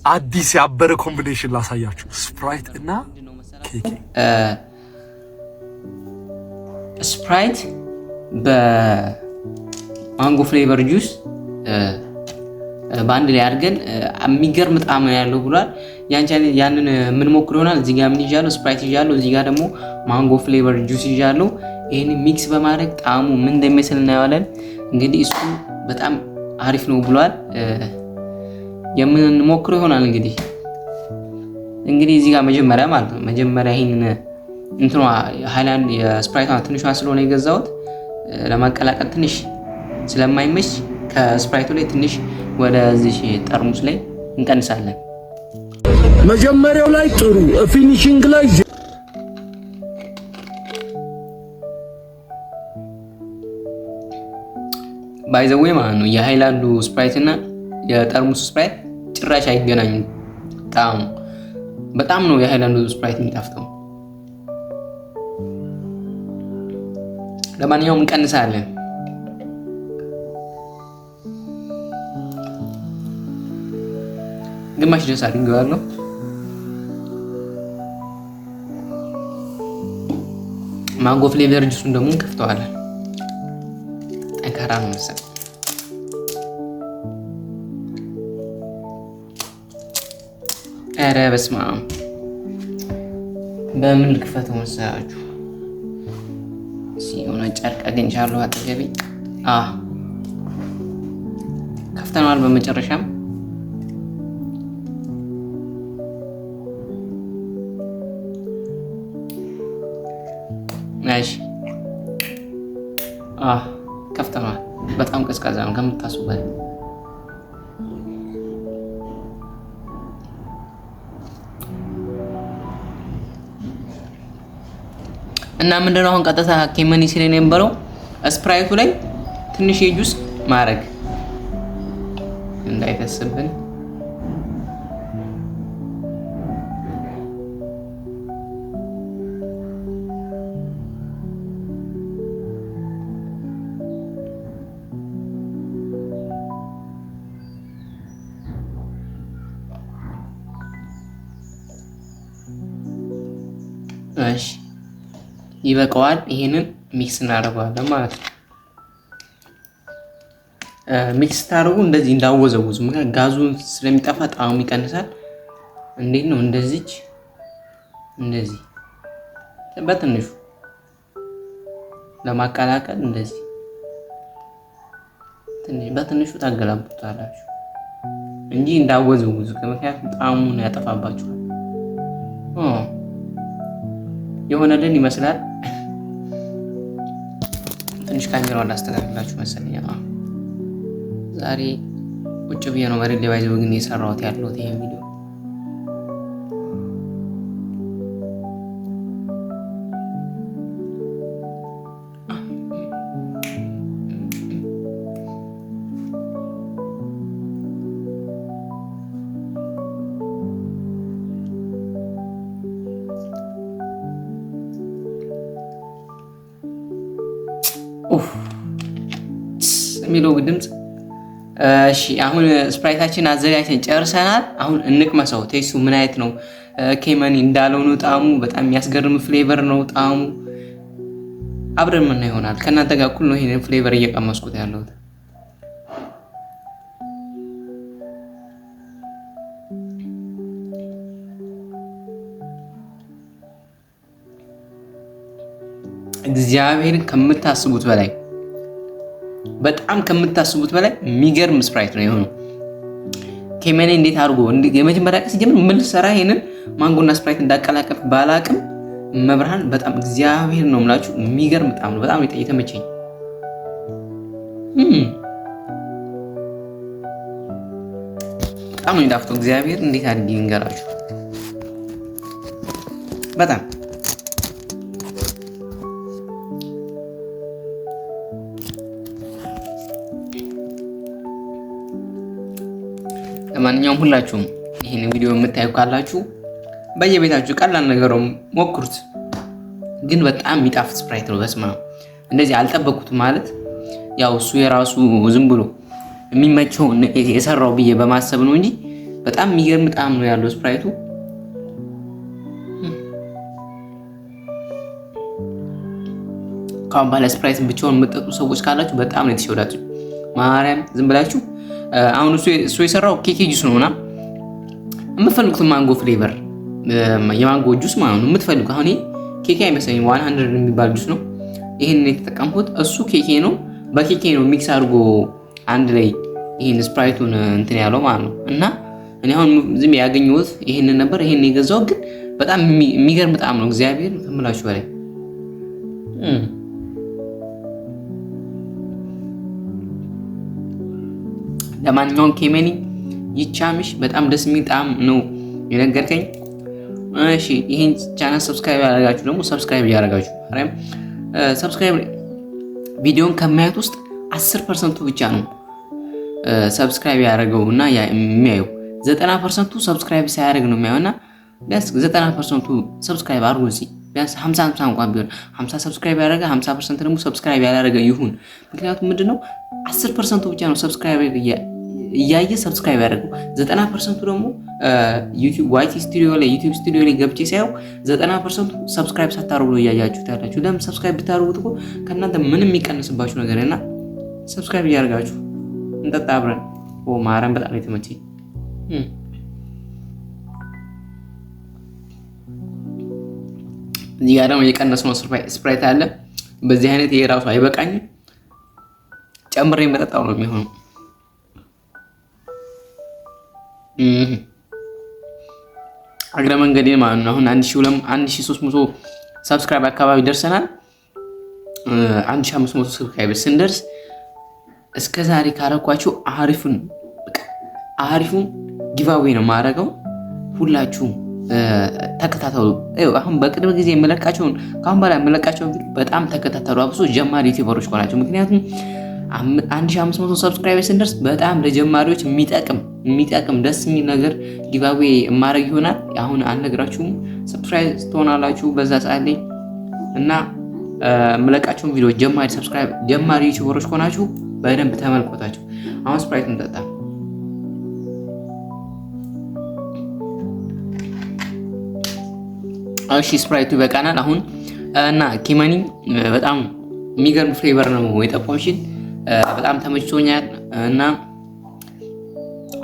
አዲስ ያበረ ኮምቢኔሽን ላሳያችሁ። ስፕራይት እና ኬክ። ስፕራይት በማንጎ ፍሌቨር ጁስ በአንድ ላይ አድርገን የሚገርም ጣዕም ያለው ብሏል። ያንን ምን ሞክር ይሆናል። እዚህ ጋር ምን ይዣለሁ? ስፕራይት ይዣለሁ። እዚህ ጋር ደግሞ ማንጎ ፍሌቨር ጁስ ይዣለሁ። ይሄን ሚክስ በማድረግ ጣዕሙ ምን እንደሚመስል እናየዋለን። እንግዲህ እሱ በጣም አሪፍ ነው ብሏል። የምንሞክረው ይሆናል። እንግዲህ እዚህ ጋር መጀመሪያ ማለት ነው ይሄንን እንትኗ ሃይላንድ የስፕራይቷ ትንሿ ስለሆነ የገዛሁት ለማቀላቀል ትንሽ ስለማይመች ከስፕራይቱ ላይ ትንሽ ወደዚህ ጠርሙስ ላይ እንቀንሳለን። መጀመሪያው ላይ ጥሩ ፊኒሺንግ ላይ ባይዘዌ ማለት ነው የሃይላንዱ ስፕራይት እና የጠርሙሱ ስፕራይት ጭራሽ አይገናኙም። ጣዕሙ በጣም ነው የሃይላንዱ ስፕራይት የሚጣፍጠው። ለማንኛውም እንቀንሳለን። ግማሽ ድረስ አድርጌዋለሁ። ማንጎ ፍሌቨር ጁሱን ደግሞ እንከፍተዋለን። ጠንካራ ነው መሰለኝ። ኧረ በስመ አብ! በምን ልክፈተው መሰላችሁ? የሆነ ጨርቅ አግኝቻለሁ አጠገቤ። ከፍተነዋል በመጨረሻም። እሺ ከፍተነዋል። በጣም ቀዝቃዛ ነው ከምታስቡበት። እና ምንድነው አሁን ቀጥታ ኬመኒ ሲለኝ የነበረው ስፕራይቱ ላይ ትንሽ የጁስ ማድረግ እንዳይፈስብን። እሺ ይበቃዋል። ይሄንን ሚክስ እናደርገዋለን ማለት ነው። ሚክስ ታደርጉ እንደዚህ እንዳወዘውዙ፣ ምክንያቱም ጋዙን ስለሚጠፋ ጣዕሙ ይቀንሳል። እንዴት ነው? እንደዚህ በትንሹ ለማቀላቀል እንደዚህ በትንሹ ታገላብጡታላችሁ እንጂ እንዳወዘውዙ፣ ምክንያቱም ጣዕሙን ያጠፋባችኋል። የሆነልን ይመስላል። ትንሽ ካሜራውን ላስተካክላችሁ መሰለኝ። ዛሬ ቁጭ ብዬ ነው መሬት ላይ ባይዘው ግን የሰራሁት ያለሁት ይሄ ቪዲዮ። የሚለው ድምጽ። እሺ አሁን ስፕራይታችን አዘጋጅተን ጨርሰናል። አሁን እንቅመሰው። ቴስቱ ምን አይነት ነው? ኬመኒ እንዳለው ነው ጣዕሙ። በጣም የሚያስገርም ፍሌቨር ነው ጣዕሙ። አብረን ምን ይሆናል። ከእናንተ ጋር እኩል ነው ይሄንን ፍሌቨር እየቀመስኩት ያለሁት። እግዚአብሔርን ከምታስቡት በላይ በጣም ከምታስቡት በላይ የሚገርም ስፕራይት ነው የሆነው። ኬመኒ እንዴት አድርጎ የመጀመሪያ ቀን ሲጀምር ምን ልሰራ ይሄንን ማንጎና ስፕራይት እንዳቀላቀፍ ባላቅም መብርሃን በጣም እግዚአብሔር ነው የምላችሁ የሚገርም ጣም ነው። በጣም የተመቸኝ በጣም ነው የሚጣፍጠው። እግዚአብሔር እንዴት አድርጌ ልንገራችሁ በጣም ለማንኛውም ሁላችሁም ይሄን ቪዲዮ የምታዩ ካላችሁ በየቤታችሁ ቀላል ነገርም ሞክሩት። ግን በጣም የሚጣፍጥ ስፕራይት ነው። በስማ እንደዚህ አልጠበቁትም ማለት ያው እሱ የራሱ ዝም ብሎ የሚመቸው የሰራው ብዬ በማሰብ ነው እንጂ በጣም የሚገርም ጣዕም ነው ያለው ስፕራይቱ። ካሁን ባለ ስፕራይት ብቻውን የምትጠጡ ሰዎች ካላችሁ በጣም ነው የተሸወዳችሁ። ማርያም ዝም ብላችሁ አሁን እሱ የሰራው ኬኬ ጁስ ነውና የምትፈልጉት ማንጎ ፍሌቨር የማንጎ ጁስ ማለት ነው የምትፈልጉ። አሁን ኬኬ አይመስለኝም 100 የሚባል ጁስ ነው ይሄን የተጠቀምኩት። እሱ ኬኬ ነው በኬኬ ነው ሚክስ አድርጎ አንድ ላይ ይሄን ስፕራይቱን እንትን ያለው ማለት ነው። እና እኔ አሁን ዝም ያገኘሁት ይሄንን ነበር። ይሄን የገዛው ግን በጣም የሚገርም ጣዕም ነው እግዚአብሔር ከምላችሁ በላይ። ለማንኛውም ኬመኒ ይቻምሽ፣ በጣም ደስ የሚል ጣዕም ነው የነገርከኝ። እሺ ይሄን ቻናል ሰብስክራይብ ያደረጋችሁ ደግሞ ሰብስክራይብ ያደረጋችሁ አረም ሰብስክራይብ ቪዲዮን ከማየት ውስጥ 10% ብቻ ነው ሰብስክራይብ ያደረገውና የሚያየው 90% ሰብስክራይብ ሳያደርግ ነው የሚያየውና ቢያንስ 90% ሰብስክራይብ አድርጉ። እዚህ ቢያንስ 50 እንኳን ቢሆን 50 ሰብስክራይብ ያደረገ 50% ደግሞ ሰብስክራይብ ያላደረገ ይሁን። ምክንያቱም ምንድነው 10% ብቻ ነው ሰብስክራይብ እያየ ሰብስክራይብ ያደርገው 90% ደግሞ ዩቲዩብ ዋይቲ ስቱዲዮ ላይ ዩቲዩብ ስቱዲዮ ላይ ገብቼ ሳይው 90% ሰብስክራይብ ሳታደርጉ ነው እያያችሁት ያላችሁ። ለምን ሰብስክራይብ ብታደርጉት እኮ ከእናንተ ምንም የሚቀንስባችሁ ነገር እና ሰብስክራይብ እያደረጋችሁ እንጠጣ አብረን። ኦ ማርያም በጣም ነው የተመቸኝ። እዚህ ጋር ደግሞ የቀነስነው ስፕራይት አለ። በዚህ አይነት ይሄ ራሱ አይበቃኝም፣ ጨምሬ መጠጣው ነው የሚሆነው። አግረ መንገዴ ማለት ነው። አሁን 1300 ሰብስክራይብ አካባቢ ደርሰናል። 1500 ሰብስክራይብ ስንደርስ እስከዛሬ ካረኳችሁ አሪፉን ጊቫዌ ነው ማረገው። ሁላችሁም ተከታተሉ። አሁን በቅርብ ጊዜ የምለቃቸውን ካሁን በኋላ የምለቃቸውን ቪዲዮ በጣም ተከታተሉ። አብሶ ጀማሪ ዩቲዩበሮች ሆናችሁ፣ ምክንያቱም 1500 ሰብስክራይብ ስንደርስ በጣም ለጀማሪዎች የሚጠቅም ደስ የሚል ነገር ጊቫዌ ማረግ ይሆናል። አሁን አልነግራችሁም፣ ሰብስክራይብ ትሆናላችሁ በዛ ሰዓት ላይ እና የምለቃቸውን ቪዲዮ ጀማሪ ዩቲዩበሮች ሆናችሁ በደንብ ተመልከቷቸው። አሁን ስፕራይት እንጠጣ። እሺ ስፕራይቱ ይበቃናል አሁን። እና ኬመኒ በጣም የሚገርም ፍሌቨር ነው የጠቆምሽን፣ በጣም ተመችቶኛል። እና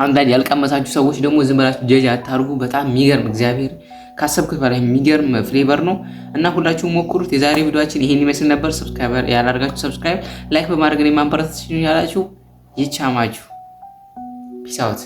አንዳንድ ያልቀመሳችሁ ሰዎች ደግሞ ዝም ብላችሁ ጀጅ አታርጉ። በጣም የሚገርም እግዚአብሔር ካሰብኩት በላይ የሚገርም ፍሌቨር ነው እና ሁላችሁም ሞክሩት። የዛሬ ቪዲዮአችን ይሄን ይመስል ነበር። ሰብስክራይብ ያላደረጋችሁ ሰብስክራይብ፣ ላይክ በማድረግ ነው ማበረታታችሁ ያላችሁ። ይቻማችሁ። ፒስ አውት